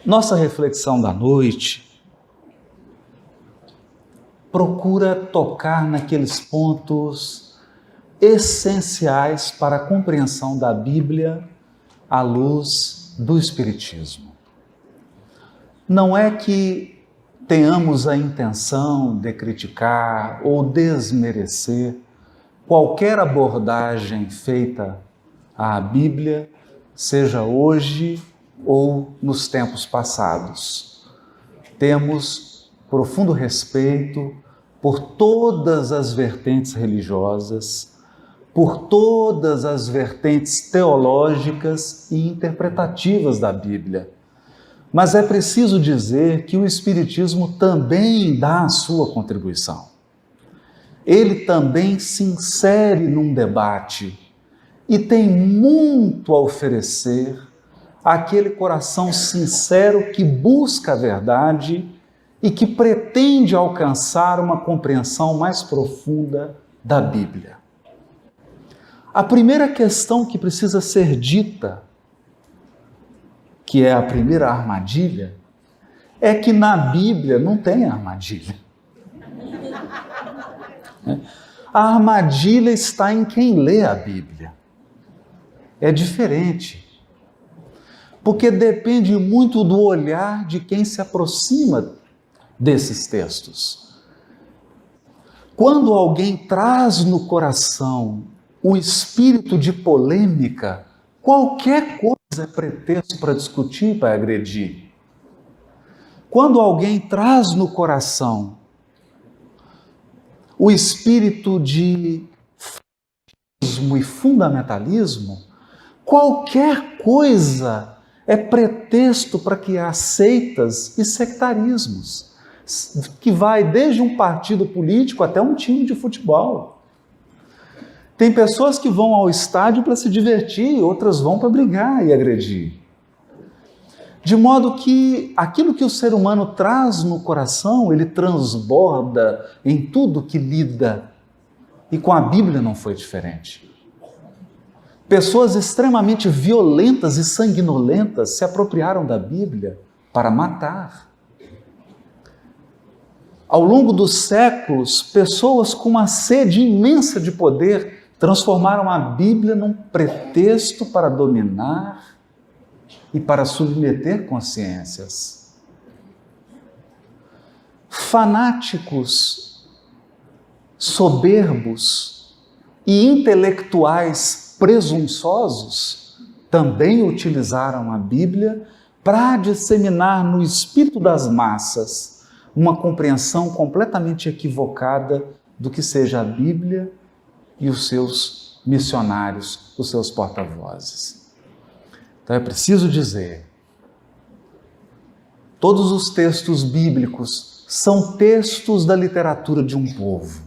Nossa reflexão da noite procura tocar naqueles pontos essenciais para a compreensão da Bíblia à luz do Espiritismo. Não é que tenhamos a intenção de criticar ou desmerecer qualquer abordagem feita à Bíblia, seja hoje ou nos tempos passados. Temos profundo respeito por todas as vertentes religiosas, por todas as vertentes teológicas e interpretativas da Bíblia. Mas é preciso dizer que o Espiritismo também dá a sua contribuição. Ele também se insere num debate e tem muito a oferecer àquele coração sincero que busca a verdade e que pretende alcançar uma compreensão mais profunda da Bíblia. A primeira questão que precisa ser dita, que é a primeira armadilha, é que na Bíblia não tem armadilha. A armadilha está em quem lê a Bíblia. É diferente. Porque depende muito do olhar de quem se aproxima desses textos. Quando alguém traz no coração o espírito de polêmica, qualquer coisa é pretexto para discutir, para agredir. Quando alguém traz no coração o espírito de fanatismo e fundamentalismo, qualquer coisa é pretexto para criar seitas e sectarismos, que vai desde um partido político até um time de futebol. Tem pessoas que vão ao estádio para se divertir, outras vão para brigar e agredir. De modo que aquilo que o ser humano traz no coração, ele transborda em tudo que lida. E com a Bíblia não foi diferente. Pessoas extremamente violentas e sanguinolentas se apropriaram da Bíblia para matar. Ao longo dos séculos, pessoas com uma sede imensa de poder transformaram a Bíblia num pretexto para dominar e para submeter consciências. Fanáticos, soberbos e intelectuais presunçosos também utilizaram a Bíblia para disseminar no espírito das massas uma compreensão completamente equivocada do que seja a Bíblia e os seus missionários, os seus porta-vozes. Então é preciso dizer, todos os textos bíblicos são textos da literatura de um povo.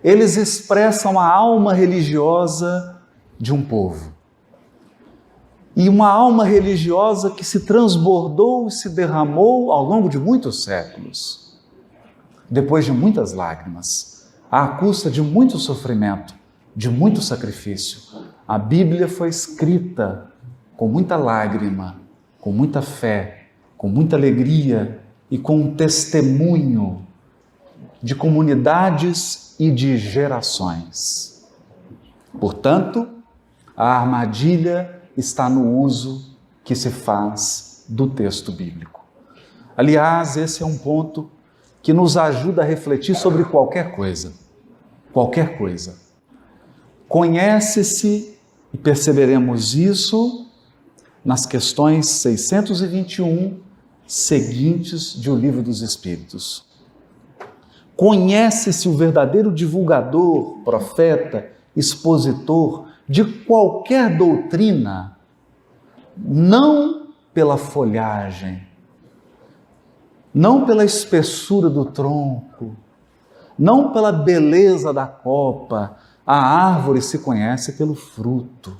Eles expressam a alma religiosa de um povo. E uma alma religiosa que se transbordou e se derramou ao longo de muitos séculos, depois de muitas lágrimas, à custa de muito sofrimento, de muito sacrifício. A Bíblia foi escrita com muita lágrima, com muita fé, com muita alegria e com um testemunho de comunidades e de gerações. Portanto, a armadilha está no uso que se faz do texto bíblico. Aliás, esse é um ponto que nos ajuda a refletir sobre qualquer coisa. Qualquer coisa. Conhece-se, e perceberemos isso nas questões 621 seguintes de O Livro dos Espíritos. Conhece-se o verdadeiro divulgador, profeta, expositor de qualquer doutrina, não pela folhagem, não pela espessura do tronco, não pela beleza da copa. A árvore se conhece pelo fruto.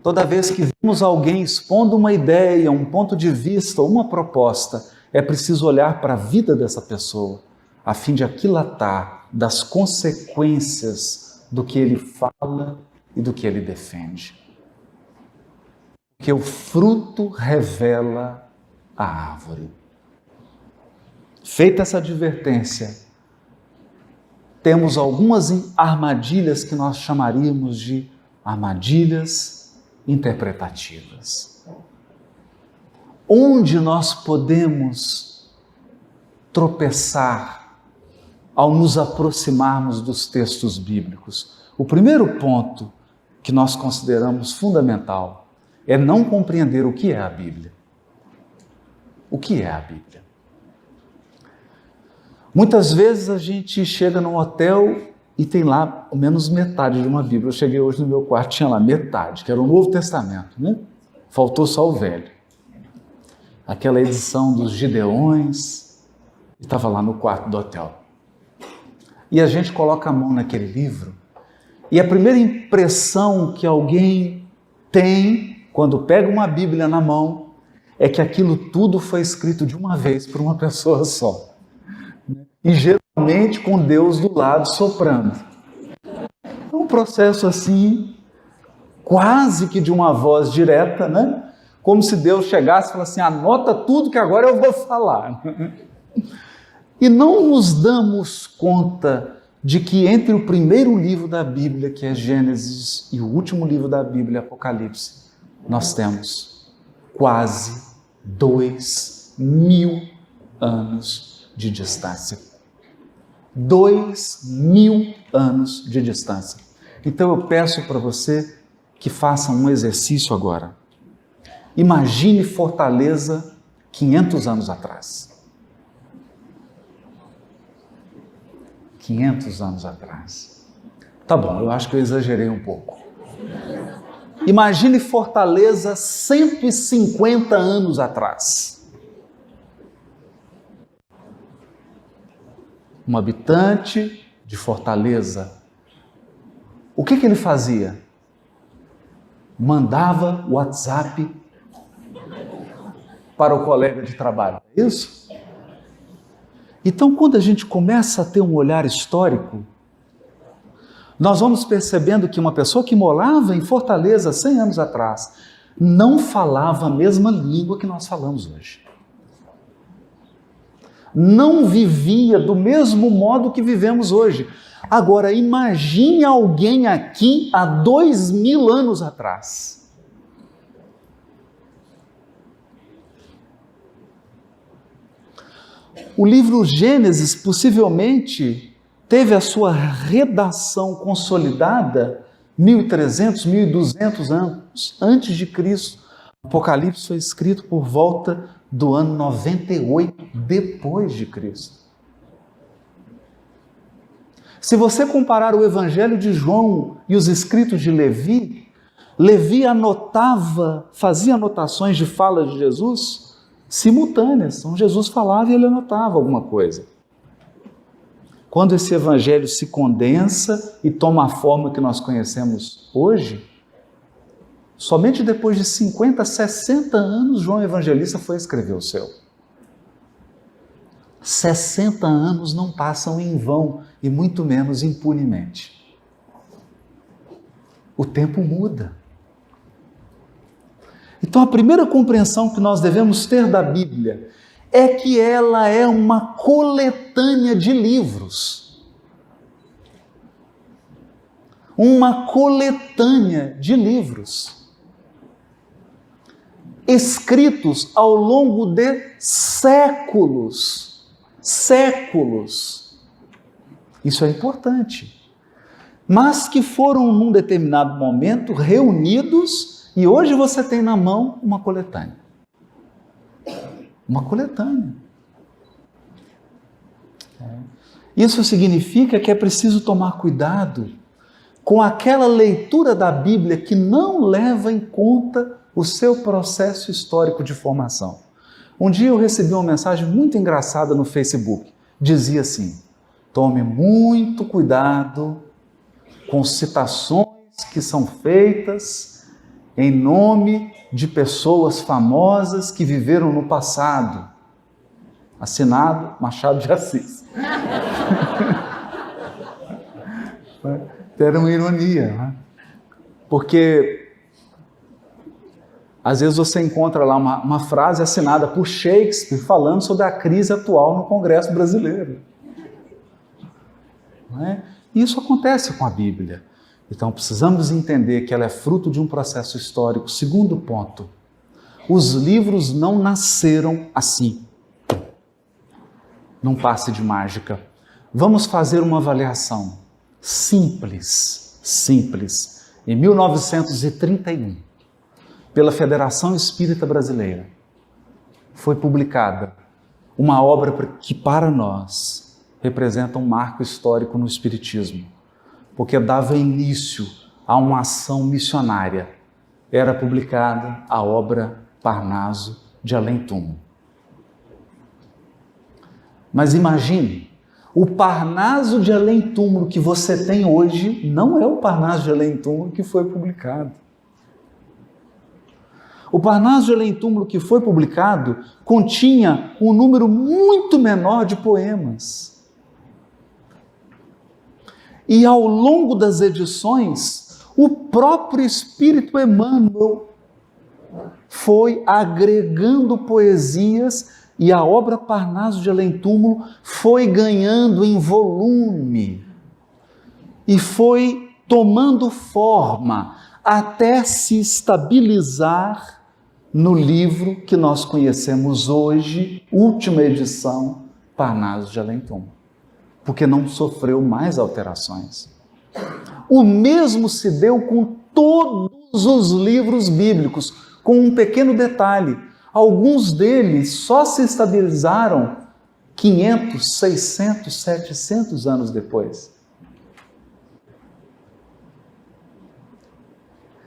Toda vez que vemos alguém expondo uma ideia, um ponto de vista, uma proposta, é preciso olhar para a vida dessa pessoa, a fim de aquilatar das consequências do que ele fala e do que ele defende. que o fruto revela a árvore. Feita essa advertência, temos algumas armadilhas que nós chamaríamos de armadilhas interpretativas. Onde nós podemos tropeçar ao nos aproximarmos dos textos bíblicos? O primeiro ponto que nós consideramos fundamental é não compreender o que é a Bíblia. O que é a Bíblia? Muitas vezes a gente chega num hotel e tem lá ao menos metade de uma Bíblia. Eu cheguei hoje no meu quarto, tinha lá metade, que era o Novo Testamento, né? Faltou só o Velho. Aquela edição dos Gideões, estava lá no quarto do hotel. E a gente coloca a mão naquele livro, e a primeira impressão que alguém tem quando pega uma Bíblia na mão é que aquilo tudo foi escrito de uma vez por uma pessoa só. E geralmente com Deus do lado soprando. É um processo assim, quase que de uma voz direta, né? Como se Deus chegasse e falasse assim, anota tudo que agora eu vou falar. E não nos damos conta de que entre o primeiro livro da Bíblia, que é Gênesis, e o último livro da Bíblia, Apocalipse, nós temos quase 2000 anos de distância. 2000 anos de distância. Então eu peço para você que faça um exercício agora. Imagine Fortaleza 500 anos atrás. 500 anos atrás. Tá bom, eu acho que eu exagerei um pouco. Imagine Fortaleza 150 anos atrás. Um habitante de Fortaleza, o que ele fazia? Mandava WhatsApp para o colega de trabalho, é isso? Então, quando a gente começa a ter um olhar histórico, nós vamos percebendo que uma pessoa que morava em Fortaleza 100 anos atrás não falava a mesma língua que nós falamos hoje. Não vivia do mesmo modo que vivemos hoje. Agora, imagine alguém aqui há 2000 anos atrás. O livro Gênesis possivelmente teve a sua redação consolidada 1300, 1200 anos antes de Cristo. O Apocalipse foi escrito por volta do ano 98 depois de Cristo. Se você comparar o Evangelho de João e os escritos de Levi, Levi anotava, fazia anotações de fala de Jesus simultâneas. Então Jesus falava e ele anotava alguma coisa. Quando esse evangelho se condensa e toma a forma que nós conhecemos hoje, somente depois de 50, 60 anos, João Evangelista foi escrever o seu. 60 anos não passam em vão, e muito menos impunemente. O tempo muda. Então a primeira compreensão que nós devemos ter da Bíblia é que ela é uma coletânea de livros. Uma coletânea de livros. Escritos ao longo de séculos. Séculos. Isso é importante. Mas que foram, num determinado momento, reunidos, e hoje você tem na mão uma coletânea. Uma coletânea. Isso significa que é preciso tomar cuidado com aquela leitura da Bíblia que não leva em conta o seu processo histórico de formação. Um dia eu recebi uma mensagem muito engraçada no Facebook. Dizia assim: tome muito cuidado com citações que são feitas em nome de pessoas famosas que viveram no passado. Assinado Machado de Assis. Era uma ironia, né? Porque Às vezes você encontra lá uma frase assinada por Shakespeare falando sobre a crise atual no Congresso brasileiro. Não é? Isso acontece com a Bíblia. Então precisamos entender que ela é fruto de um processo histórico. Segundo ponto, os livros não nasceram assim, num passe de mágica. Vamos fazer uma avaliação simples. Em 1931, pela Federação Espírita Brasileira, foi publicada uma obra que para nós representa um marco histórico no Espiritismo, porque dava início a uma ação missionária. Era publicada a obra Parnaso de Além-Túmulo. Mas imagine, o Parnaso de Além-Túmulo que você tem hoje não é o Parnaso de Além-Túmulo que foi publicado. O Parnaso de Além-Túmulo que foi publicado continha um número muito menor de poemas. E ao longo das edições, o próprio Espírito Emmanuel foi agregando poesias e a obra Parnaso de Além-Túmulo foi ganhando em volume e foi tomando forma até se estabilizar no livro que nós conhecemos hoje, última edição, Parnaso de Além-Túmulo, porque não sofreu mais alterações. O mesmo se deu com todos os livros bíblicos, com um pequeno detalhe. Alguns deles só se estabilizaram 500, 600, 700 anos depois.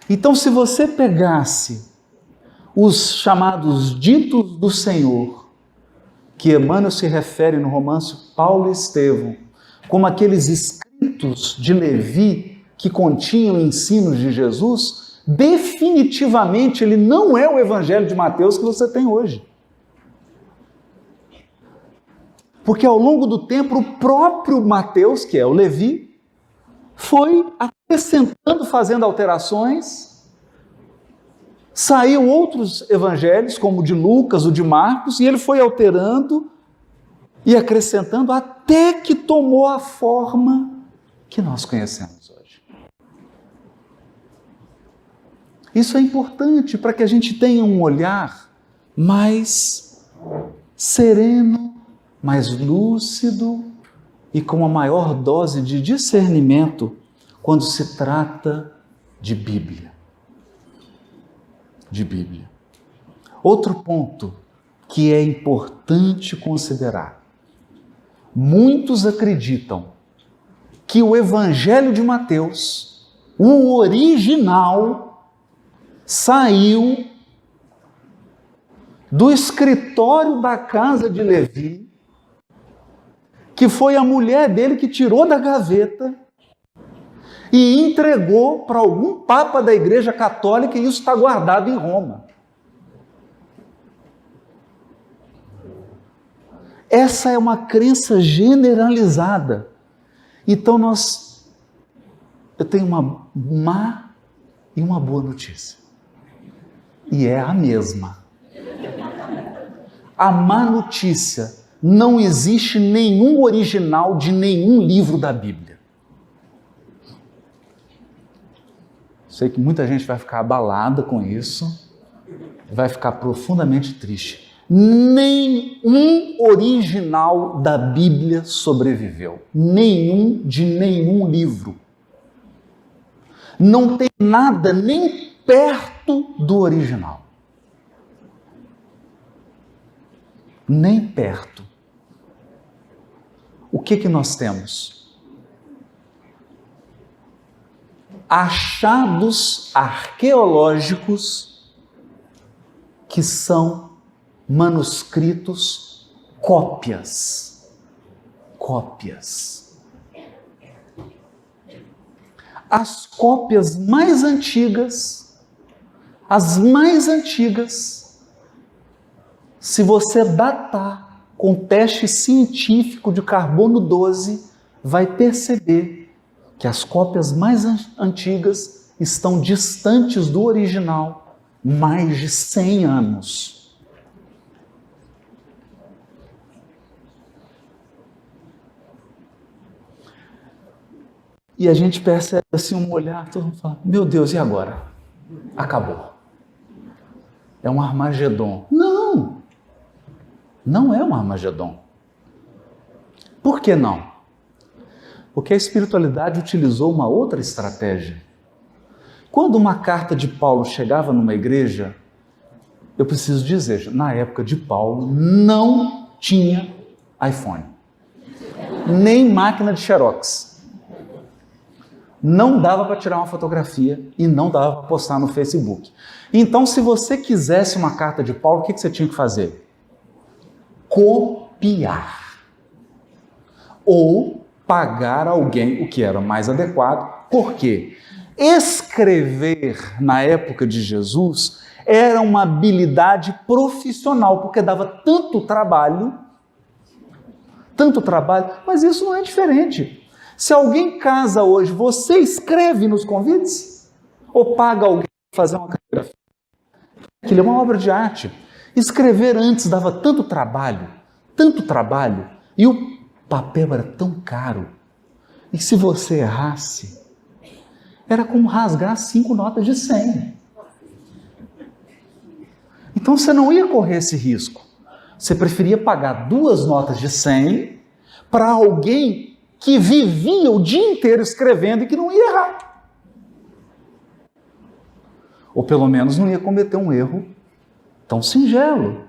Então, se você pegasse os chamados ditos do Senhor, que Emmanuel se refere no romance Paulo e Estevão, como aqueles escritos de Levi que continham ensinos de Jesus, definitivamente ele não é o Evangelho de Mateus que você tem hoje. Porque ao longo do tempo, o próprio Mateus, que é o Levi, foi acrescentando, fazendo alterações. Saiu outros evangelhos, como o de Lucas, o de Marcos, e ele foi alterando e acrescentando até que tomou a forma que nós conhecemos hoje. Isso é importante para que a gente tenha um olhar mais sereno, mais lúcido e com uma maior dose de discernimento quando se trata de Bíblia. Outro ponto que é importante considerar. Muitos acreditam que o Evangelho de Mateus, o original, saiu do escritório da casa de Levi, que foi a mulher dele que tirou da gaveta e entregou para algum papa da Igreja Católica, e isso está guardado em Roma. Essa é uma crença generalizada. Então eu tenho uma má e uma boa notícia. E é a mesma. A má notícia: não existe nenhum original de nenhum livro da Bíblia. Sei que muita gente vai ficar abalada com isso, vai ficar profundamente triste. Nenhum original da Bíblia sobreviveu. Nenhum de nenhum livro. Não tem nada nem perto do original. Nem perto. O que nós temos? Achados arqueológicos que são manuscritos cópias. As cópias mais antigas, se você datar com teste científico de carbono 12, vai perceber que as cópias mais antigas estão distantes do original mais de 100 anos. E a gente percebe assim um olhar, todo mundo fala, meu Deus, e agora? Acabou. É um Armagedon. Não! Não é um Armagedon. Por que não? Porque a espiritualidade utilizou uma outra estratégia. Quando uma carta de Paulo chegava numa igreja, eu preciso dizer, na época de Paulo não tinha iPhone, nem máquina de Xerox. Não dava para tirar uma fotografia e não dava para postar no Facebook. Então, se você quisesse uma carta de Paulo, o que você tinha que fazer? Copiar. Ou pagar alguém, o que era mais adequado. Por quê? Escrever na época de Jesus era uma habilidade profissional, porque dava tanto trabalho, mas isso não é diferente. Se alguém casa hoje, você escreve nos convites? Ou paga alguém para fazer uma caligrafia? Aquilo é uma obra de arte. Escrever antes dava tanto trabalho, e o papel era tão caro. E se você errasse, era como rasgar 5 notas de 100. Então você não ia correr esse risco. Você preferia pagar 2 notas de 100 para alguém que vivia o dia inteiro escrevendo e que não ia errar. Ou pelo menos não ia cometer um erro tão singelo.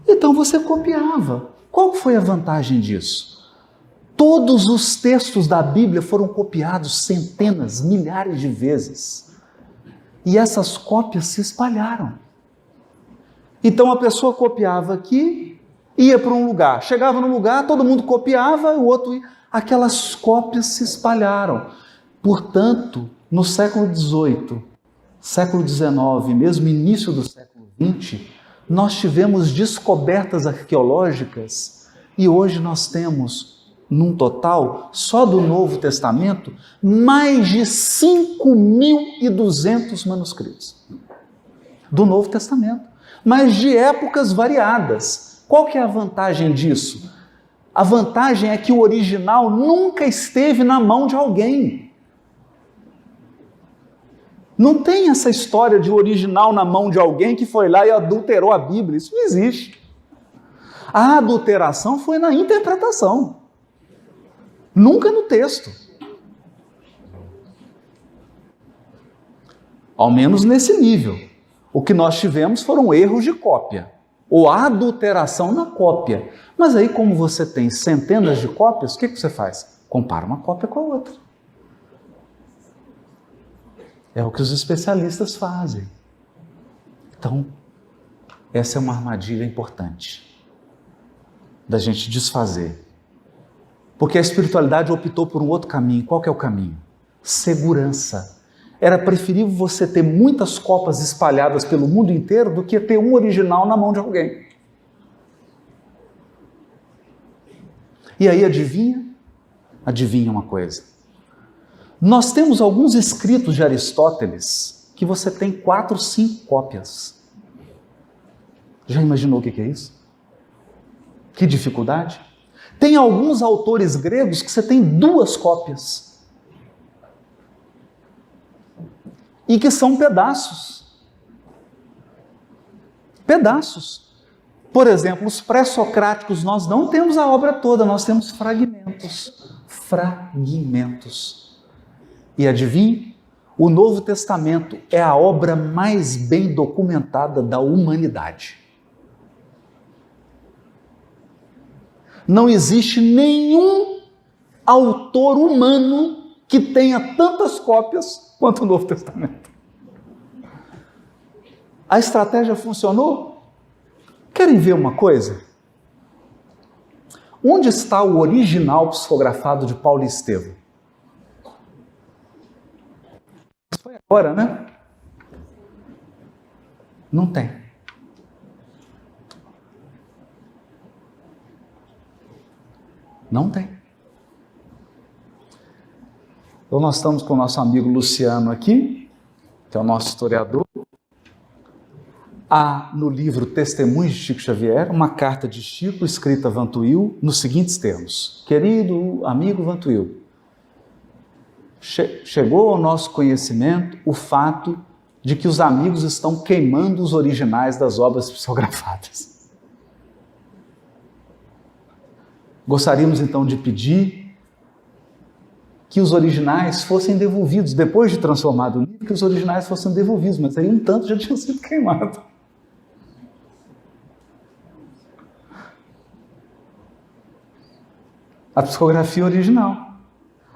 Então você copiava. Qual foi a vantagem disso? Todos os textos da Bíblia foram copiados centenas, milhares de vezes. E essas cópias se espalharam. Então a pessoa copiava aqui, ia para um lugar. Chegava no lugar, todo mundo copiava, o outro ia. Aquelas cópias se espalharam. Portanto, no século XVIII, século XIX, mesmo início do século XX, nós tivemos descobertas arqueológicas e hoje nós temos, num total, só do Novo Testamento, mais de 5.200 manuscritos do Novo Testamento, mas de épocas variadas. Qual que é a vantagem disso? A vantagem é que o original nunca esteve na mão de alguém. Não tem essa história de original na mão de alguém que foi lá e adulterou a Bíblia. Isso não existe. A adulteração foi na interpretação, nunca no texto. Ao menos nesse nível. O que nós tivemos foram erros de cópia, ou adulteração na cópia. Mas aí, como você tem centenas de cópias, o que você faz? Compara uma cópia com a outra. É o que os especialistas fazem. Então, essa é uma armadilha importante da gente desfazer. Porque a espiritualidade optou por um outro caminho. Qual que é o caminho? Segurança. Era preferível você ter muitas cópias espalhadas pelo mundo inteiro do que ter um original na mão de alguém. E aí, adivinha? Adivinha uma coisa. Nós temos alguns escritos de Aristóteles que você tem 4, 5 cópias. Já imaginou o que é isso? Que dificuldade? Tem alguns autores gregos que você tem 2 cópias. E que são pedaços. Pedaços. Por exemplo, os pré-socráticos, nós não temos a obra toda, nós temos fragmentos. Fragmentos. E adivinhe? O Novo Testamento é a obra mais bem documentada da humanidade. Não existe nenhum autor humano que tenha tantas cópias quanto o Novo Testamento. A estratégia funcionou? Querem ver uma coisa? Onde está o original psicografado de Paulo e Estevão? Foi agora, né? Não tem. Não tem. Então nós estamos com o nosso amigo Luciano aqui, que é o nosso historiador, Há no livro Testemunhos de Chico Xavier uma carta de Chico escrita a Vantuil nos seguintes termos: querido amigo Vantuil, chegou ao nosso conhecimento o fato de que os amigos estão queimando os originais das obras psicografadas. Gostaríamos então de pedir que os originais fossem devolvidos, depois de transformado o livro, que os originais fossem devolvidos, mas aí um tanto já tinha sido queimado. A psicografia original.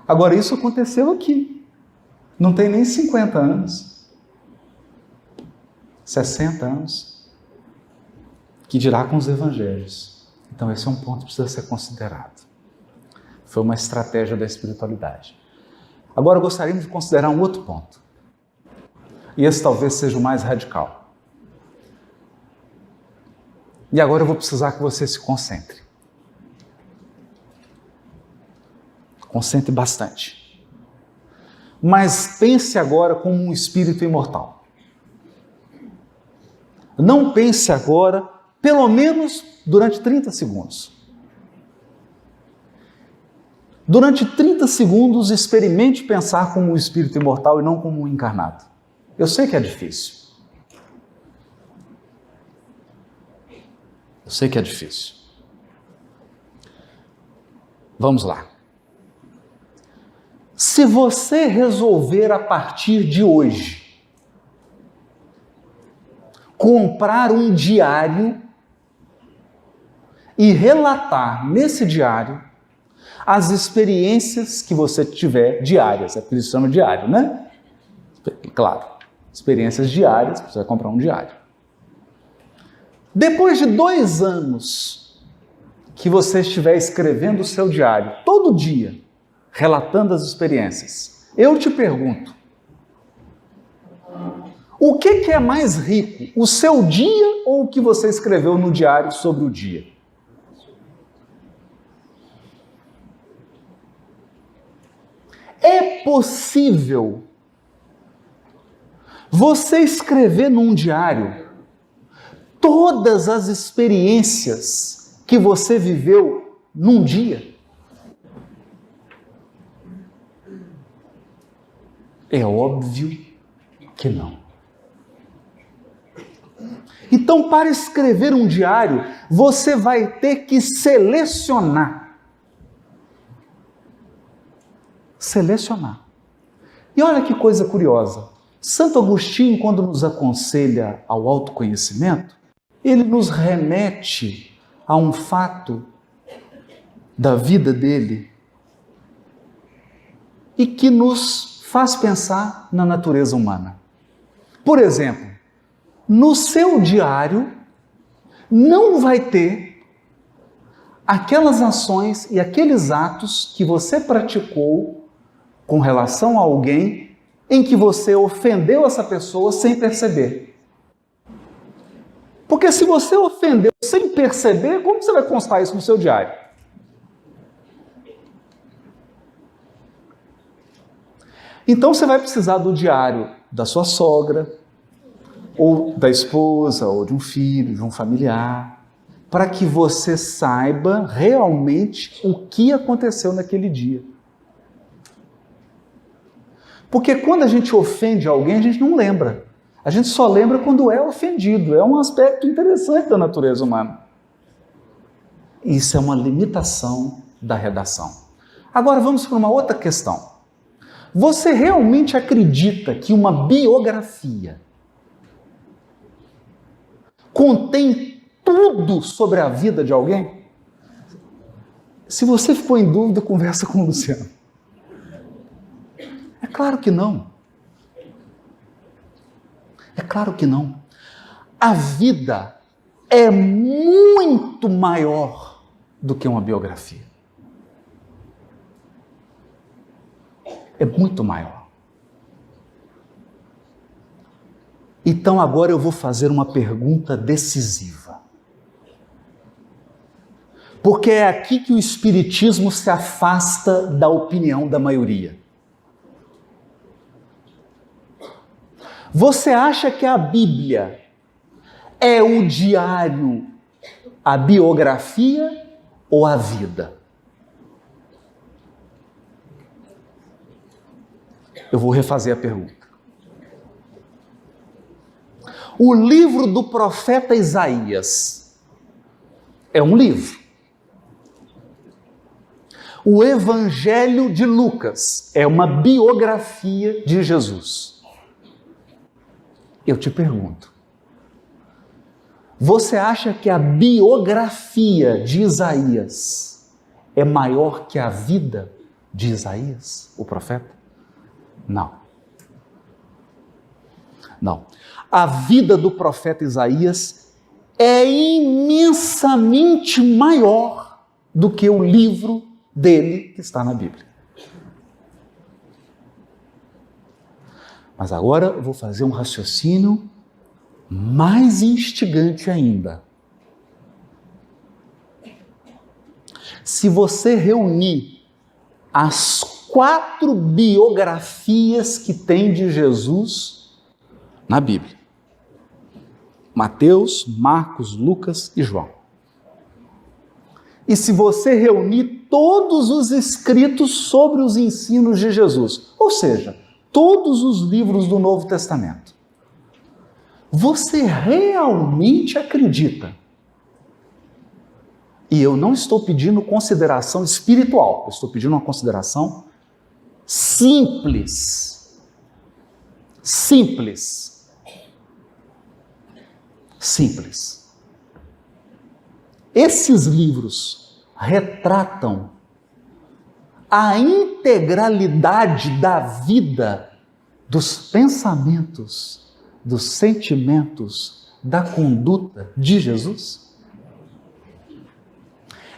Agora, isso aconteceu aqui. Não tem nem 50 anos. 60 anos. Que dirá com os evangelhos. Então, esse é um ponto que precisa ser considerado. Foi uma estratégia da espiritualidade. Agora, gostaríamos de considerar um outro ponto. E esse talvez seja o mais radical. E agora eu vou precisar que você se concentre. Concentre bastante. Mas pense agora como um espírito imortal. Não pense agora, pelo menos durante 30 segundos. Durante 30 segundos, experimente pensar como um espírito imortal e não como um encarnado. Eu sei que é difícil. Eu sei que é difícil. Vamos lá. Se você resolver a partir de hoje comprar um diário e relatar nesse diário as experiências que você tiver diárias, é por isso que chama diário, né? Claro, experiências diárias, você vai comprar um diário. Depois de 2 anos que você estiver escrevendo o seu diário, todo dia, relatando as experiências, eu te pergunto, o que é mais rico, o seu dia ou o que você escreveu no diário sobre o dia? É possível você escrever num diário todas as experiências que você viveu num dia? É óbvio que não. Então, para escrever um diário, você vai ter que selecionar. Selecionar. E olha que coisa curiosa. Santo Agostinho, quando nos aconselha ao autoconhecimento, ele nos remete a um fato da vida dele e que nos faz pensar na natureza humana. Por exemplo, no seu diário não vai ter aquelas ações e aqueles atos que você praticou com relação a alguém em que você ofendeu essa pessoa sem perceber. Porque se você ofendeu sem perceber, como você vai constar isso no seu diário? Então você vai precisar do diário da sua sogra, ou da esposa, ou de um filho, de um familiar, para que você saiba realmente o que aconteceu naquele dia. Porque quando a gente ofende alguém, a gente não lembra. A gente só lembra quando é ofendido. É um aspecto interessante da natureza humana. Isso é uma limitação da redação. Agora vamos para uma outra questão. Você realmente acredita que uma biografia contém tudo sobre a vida de alguém? Se você ficou em dúvida, conversa com o Luciano. É claro que não. É claro que não. A vida é muito maior do que uma biografia. É muito maior. Então agora eu vou fazer uma pergunta decisiva. Porque é aqui que o Espiritismo se afasta da opinião da maioria. Você acha que a Bíblia É o diário a biografia ou a vida? Eu vou refazer a pergunta. O livro do profeta Isaías é um livro. O Evangelho de Lucas é uma biografia de Jesus. Eu te pergunto, você acha que a biografia de Isaías é maior que a vida de Isaías, o profeta? Não. Não. A vida do profeta Isaías é imensamente maior do que o livro dele que está na Bíblia. Mas agora eu vou fazer um raciocínio mais instigante ainda. Se você reunir as 4 biografias que tem de Jesus na Bíblia: Mateus, Marcos, Lucas e João. E se você reunir todos os escritos sobre os ensinos de Jesus, ou seja, todos os livros do Novo Testamento, você realmente acredita? E eu não estou pedindo consideração espiritual, eu estou pedindo uma consideração simples. Simples. Simples. Esses livros retratam a integralidade da vida, dos pensamentos, dos sentimentos, da conduta de Jesus?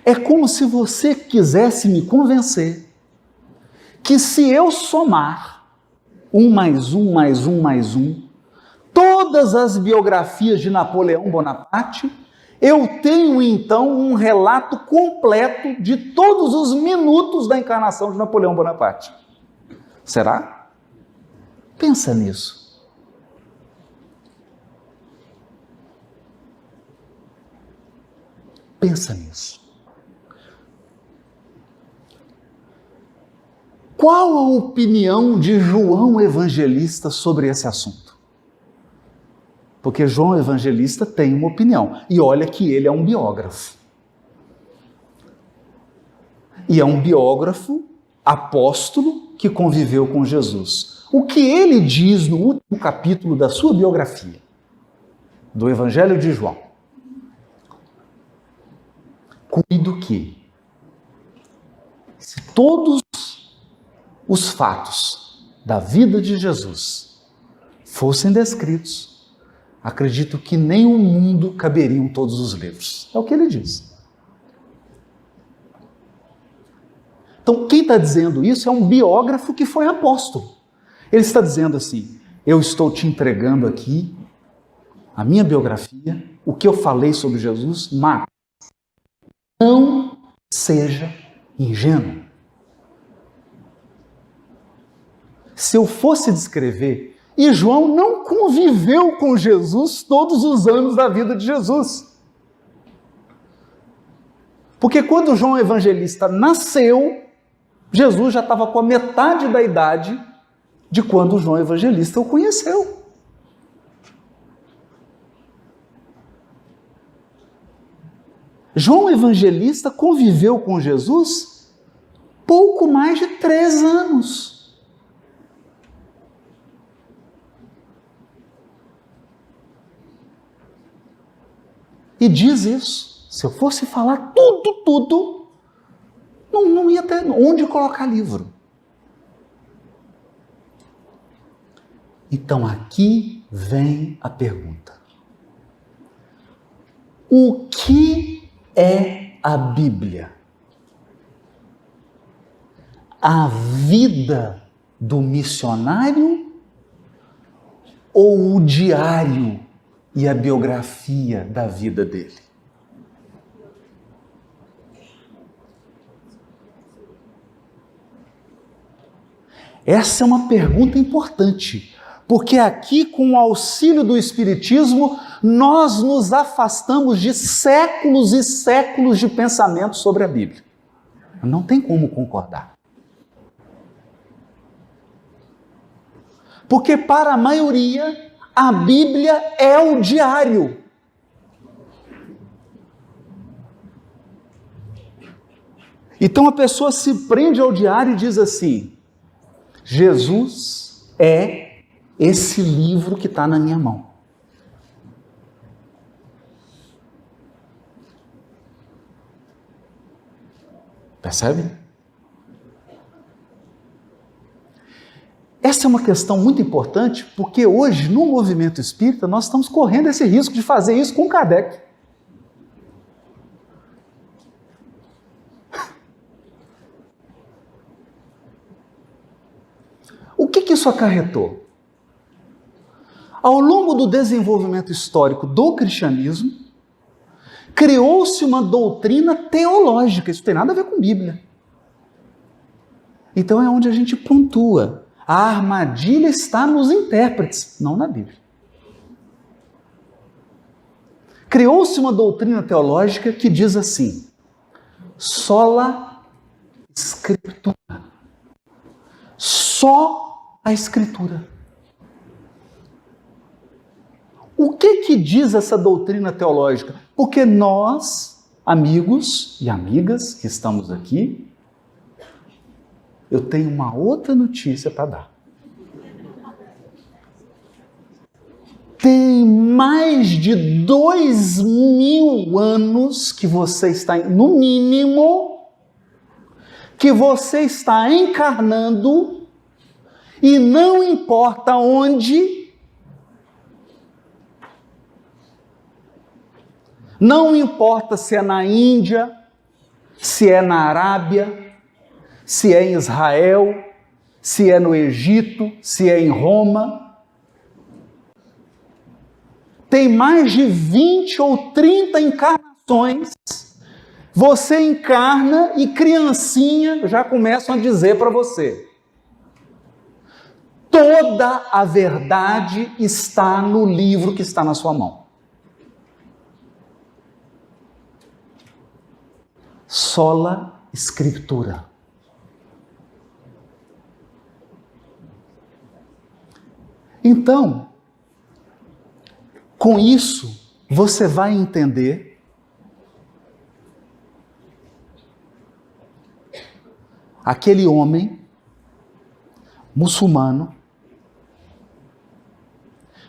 É como se você quisesse me convencer que se eu somar 1 mais 1 mais 1 mais 1, todas as biografias de Napoleão Bonaparte, eu tenho então um relato completo de todos os minutos da encarnação de Napoleão Bonaparte. Será? Pensa nisso. Pensa nisso. Qual a opinião de João Evangelista sobre esse assunto? Porque João Evangelista tem uma opinião. E olha que ele é um biógrafo. E é um biógrafo apóstolo que conviveu com Jesus. O que ele diz no último capítulo da sua biografia, do Evangelho de João? Cuido que, se todos os fatos da vida de Jesus fossem descritos, acredito que nem o mundo caberiam todos os livros. É o que ele diz. Então, quem está dizendo isso é um biógrafo que foi apóstolo. Ele está dizendo assim: eu estou te entregando aqui a minha biografia, o que eu falei sobre Jesus, mas não seja ingênuo. Se eu fosse descrever, e João não conviveu com Jesus todos os anos da vida de Jesus. Porque quando João Evangelista nasceu, Jesus já estava com a metade da idade de quando João Evangelista o conheceu. João Evangelista conviveu com Jesus pouco mais de 3 anos. E diz isso: se eu fosse falar tudo, não ia ter onde colocar livro. Então aqui vem a pergunta: o que é a Bíblia? A vida do missionário ou o diário e a biografia da vida dele? Essa é uma pergunta importante, Porque aqui, com o auxílio do Espiritismo, nós nos afastamos de séculos e séculos de pensamento sobre a Bíblia. Não tem como concordar. Porque para a maioria, a Bíblia é o diário. Então a pessoa se prende ao diário e diz assim: Jesus é esse livro que está na minha mão. Percebe? Essa é uma questão muito importante, porque hoje, no movimento espírita, nós estamos correndo esse risco de fazer isso com Kardec. O que isso acarretou? Ao longo do desenvolvimento histórico do cristianismo, criou-se uma doutrina teológica, isso tem nada a ver com Bíblia. Então é onde a gente pontua. A armadilha está nos intérpretes, não na Bíblia. Criou-se uma doutrina teológica que diz assim: sola Escritura. Só a Escritura. O que diz essa doutrina teológica? Porque nós, amigos e amigas que estamos aqui, eu tenho uma outra notícia para dar. Tem mais de 2000 anos que você está, no mínimo, que você está encarnando e não importa onde, não importa se é na Índia, se é na Arábia, se é em Israel, se é no Egito, se é em Roma. Tem mais de 20 ou 30 encarnações. Você encarna e criancinha já começam a dizer para você: toda a verdade está no livro que está na sua mão. Sola Escritura. Então, com isso, você vai entender aquele homem muçulmano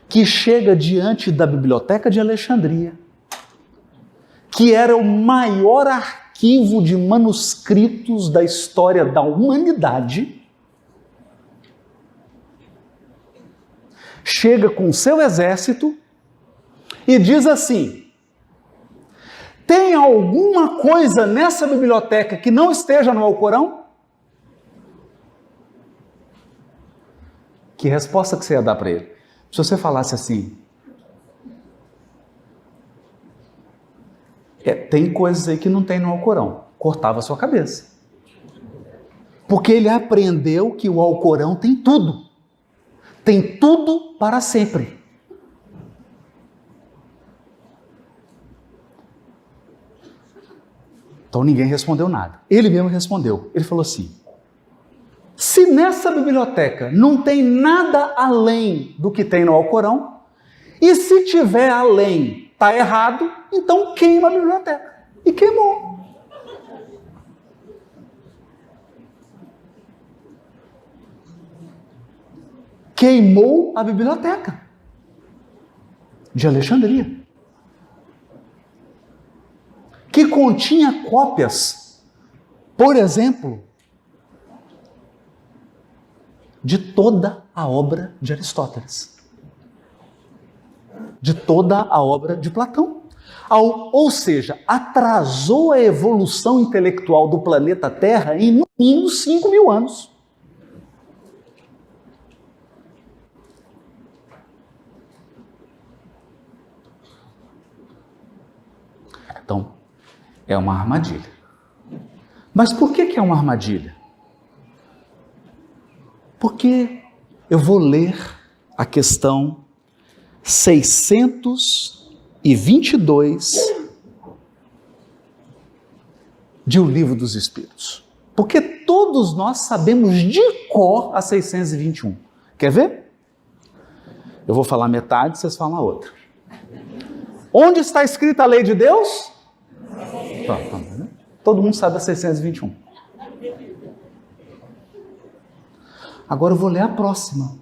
que chega diante da Biblioteca de Alexandria, que era o maior arquivo de manuscritos da história da humanidade, chega com seu exército e diz assim: tem alguma coisa nessa biblioteca que não esteja no Alcorão? Que resposta que você ia dar para ele? Se você falasse assim: tem coisas aí que não tem no Alcorão, cortava a sua cabeça. Porque ele aprendeu que o Alcorão tem tudo. Tem tudo para sempre. Então ninguém respondeu nada. Ele mesmo respondeu. Ele falou assim: se nessa biblioteca não tem nada além do que tem no Alcorão, e se tiver além, está errado, então queima a biblioteca. E queimou. Queimou a biblioteca de Alexandria, que continha cópias, por exemplo, de toda a obra de Aristóteles, de toda a obra de Platão. Ou seja, atrasou a evolução intelectual do planeta Terra em no mínimo 5.000 anos. Então, é uma armadilha. Mas por que é uma armadilha? Porque eu vou ler a questão 622 de O Livro dos Espíritos. Porque todos nós sabemos de cor a 621. Quer ver? Eu vou falar metade, vocês falam a outra. Onde está escrita a lei de Deus? Todo mundo sabe a 621. Agora eu vou ler a próxima.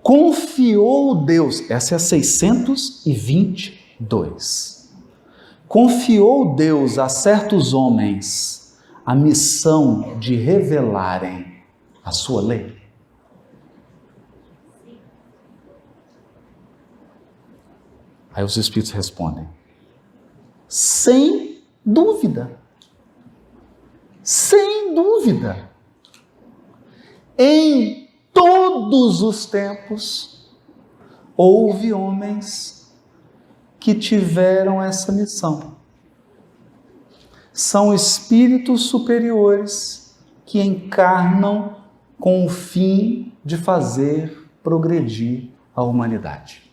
Confiou Deus, essa é a 622. Confiou Deus a certos homens a missão de revelarem a sua lei. Aí os Espíritos respondem: sem dúvida. Sem dúvida. Em todos os tempos, houve homens que tiveram essa missão. São espíritos superiores que encarnam com o fim de fazer progredir a humanidade.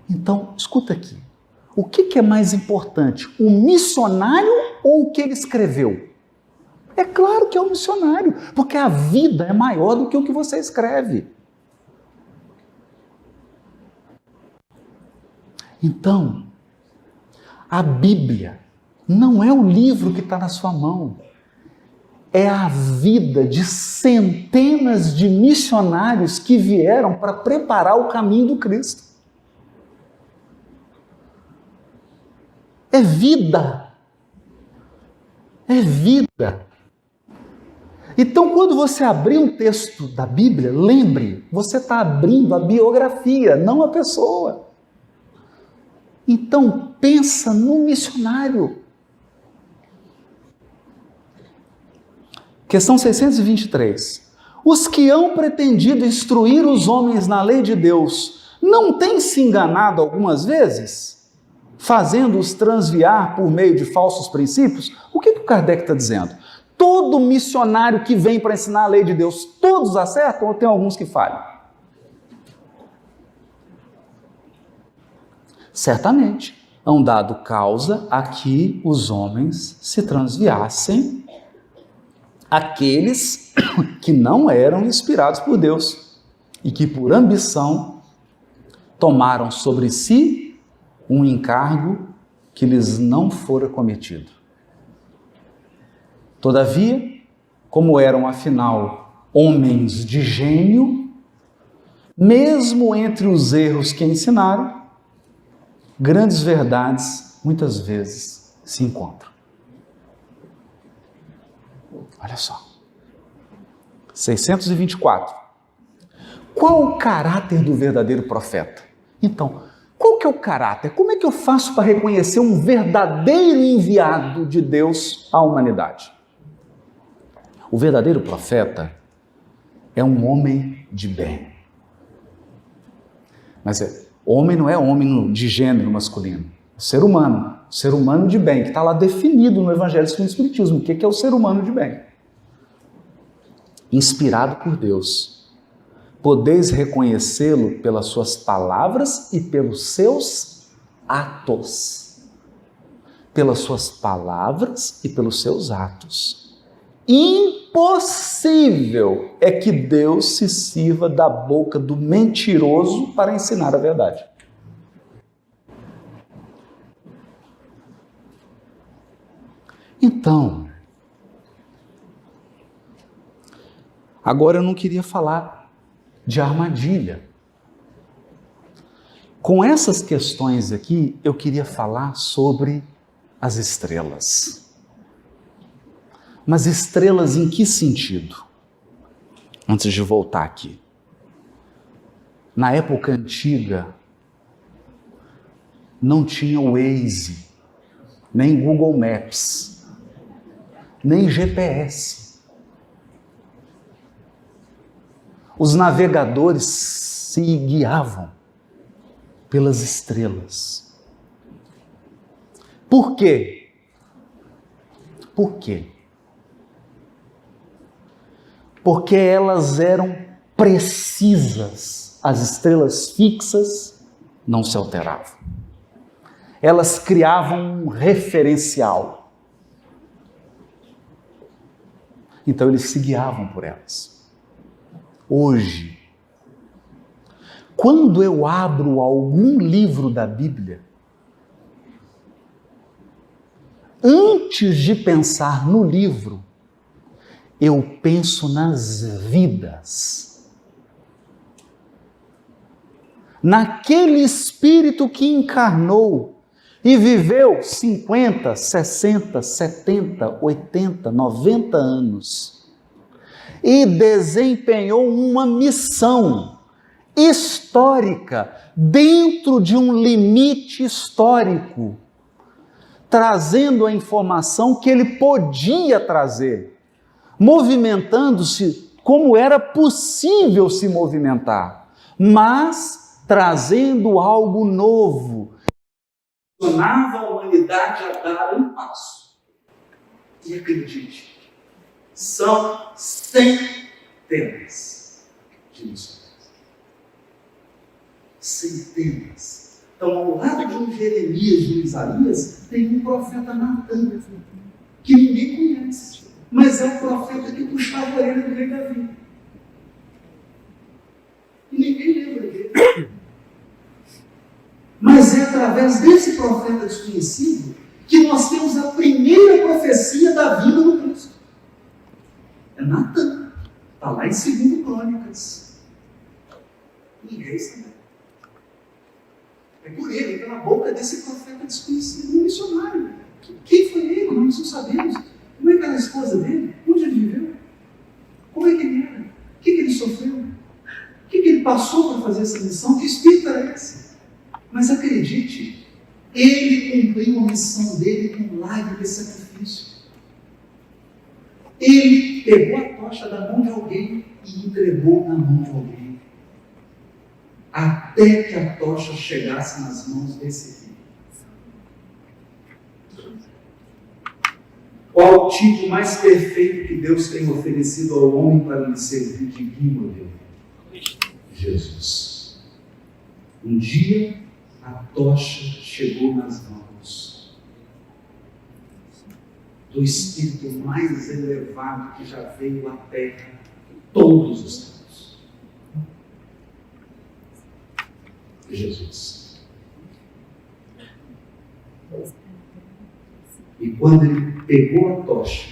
Então, escuta aqui. O que é mais importante, o missionário ou o que ele escreveu? É claro que é o missionário, porque a vida é maior do que o que você escreve. Então, a Bíblia não é o livro que está na sua mão, é a vida de centenas de missionários que vieram para preparar o caminho do Cristo. É vida. É vida. Então, quando você abrir um texto da Bíblia, lembre, você está abrindo a biografia, não a pessoa. Então, pensa no missionário. Questão 623. Os que hão pretendido instruir os homens na lei de Deus, não têm se enganado algumas vezes, fazendo-os transviar por meio de falsos princípios? O que o Kardec está dizendo? Todo missionário que vem para ensinar a lei de Deus, todos acertam ou tem alguns que falham? Certamente, hão dado causa a que os homens se transviassem, aqueles que não eram inspirados por Deus e que por ambição tomaram sobre si um encargo que lhes não fora cometido. Todavia, como eram afinal homens de gênio, mesmo entre os erros que ensinaram, grandes verdades muitas vezes se encontram. Olha só. 624. Qual o caráter do verdadeiro profeta? Então, qual que é o caráter? Como é que eu faço para reconhecer um verdadeiro enviado de Deus à humanidade? O verdadeiro profeta é um homem de bem. Mas homem não é homem de gênero masculino. É ser humano de bem, que está lá definido no Evangelho segundo o Espiritismo. O que é o ser humano de bem? Inspirado por Deus. Podeis reconhecê-lo pelas suas palavras e pelos seus atos. Pelas suas palavras e pelos seus atos. Impossível é que Deus se sirva da boca do mentiroso para ensinar a verdade. Então, agora eu não queria falar de armadilha. Com essas questões aqui, eu queria falar sobre as estrelas. Mas estrelas em que sentido? Antes de voltar aqui. Na época antiga, não tinha Waze, nem Google Maps, nem GPS. Os navegadores se guiavam pelas estrelas. Por quê? Por quê? Porque elas eram precisas, as estrelas fixas não se alteravam. Elas criavam um referencial. Então eles se guiavam por elas. Hoje, quando eu abro algum livro da Bíblia, antes de pensar no livro, eu penso nas vidas. Naquele espírito que encarnou e viveu 50, 60, 70, 80, 90 anos e desempenhou uma missão histórica dentro de um limite histórico, trazendo a informação que ele podia trazer, movimentando-se como era possível se movimentar, mas trazendo algo novo. Funcionava a humanidade a dar um passo. E acredite, são centenas de missões. Centenas. Então, ao lado de um Jeremias, de um Isaías, tem um profeta Natan, que ninguém conhece, mas é o profeta que puxava a orelha do rei Davi. E ninguém lembra dele. Mas é através desse profeta desconhecido que nós temos a primeira profecia da vida do Cristo. É Natan. Está lá em 2 Crônicas. Ninguém sabe. É por ele, pela boca desse profeta desconhecido, um missionário. Quem foi ele? Nós não sabemos. Como é que era a esposa dele? Onde ele viveu? Como é que ele era? O que ele sofreu? O que ele passou para fazer essa missão? Que espírito era esse? Mas acredite, ele cumpriu a missão dele com lágrimas e sacrifício. Ele pegou a tocha da mão de alguém e entregou na mão de alguém, até que a tocha chegasse nas mãos desse filho. Qual o tipo mais perfeito que Deus tem oferecido ao homem para lhe servir de guia, modelo? Jesus. Um dia, a tocha chegou nas mãos do Espírito mais elevado que já veio à Terra todos os tempos. Jesus. E quando ele pegou a tocha,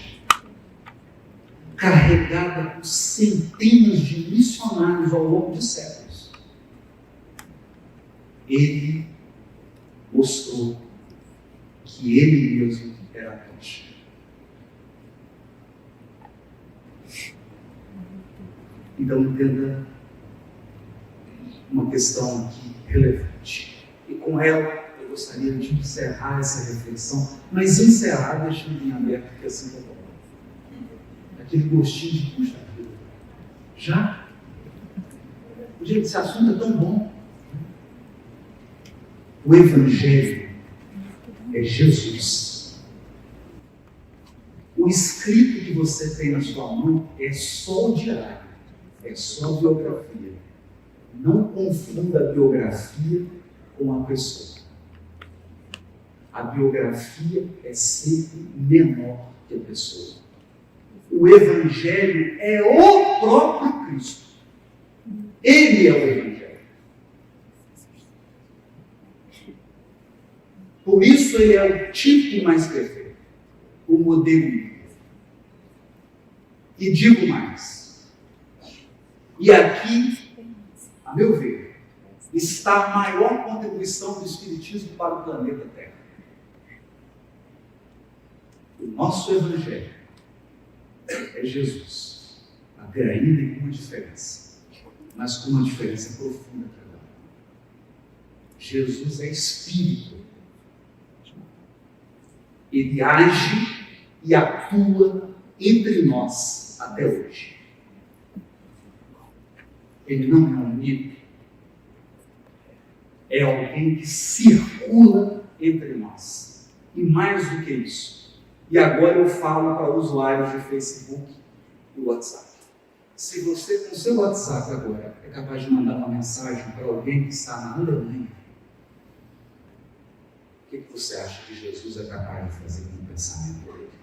carregada por centenas de missionários ao longo de séculos, ele mostrou que ele mesmo era a tocha. Então entenda uma questão aqui relevante. E com ela eu gostaria de encerrar essa reflexão, mas encerrar deixando em aberto, porque assim que é bom. Aquele gostinho de puxa vida. Já? Gente, esse assunto é tão bom. O Evangelho é Jesus. O escrito que você tem na sua mão é só o diário, é só a biografia. Não confunda a biografia com a pessoa. A biografia é sempre menor que a pessoa. O Evangelho é o próprio Cristo. Ele é o Evangelho. Por isso ele é o tipo mais perfeito, o modelo. E digo mais, e aqui, a meu ver, está a maior contribuição do Espiritismo para o planeta Terra. O nosso Evangelho é Jesus, até ainda com uma diferença, mas com uma diferença profunda para nós. Jesus é Espírito. Ele age e atua entre nós até hoje. Ele não é um mito. É alguém que circula entre nós. E mais do que isso. E agora eu falo para usuários de Facebook e WhatsApp. Se você, com o seu WhatsApp agora, é capaz de mandar uma mensagem para alguém que está na Alemanha, o que você acha que Jesus é capaz de fazer com o pensamento dele?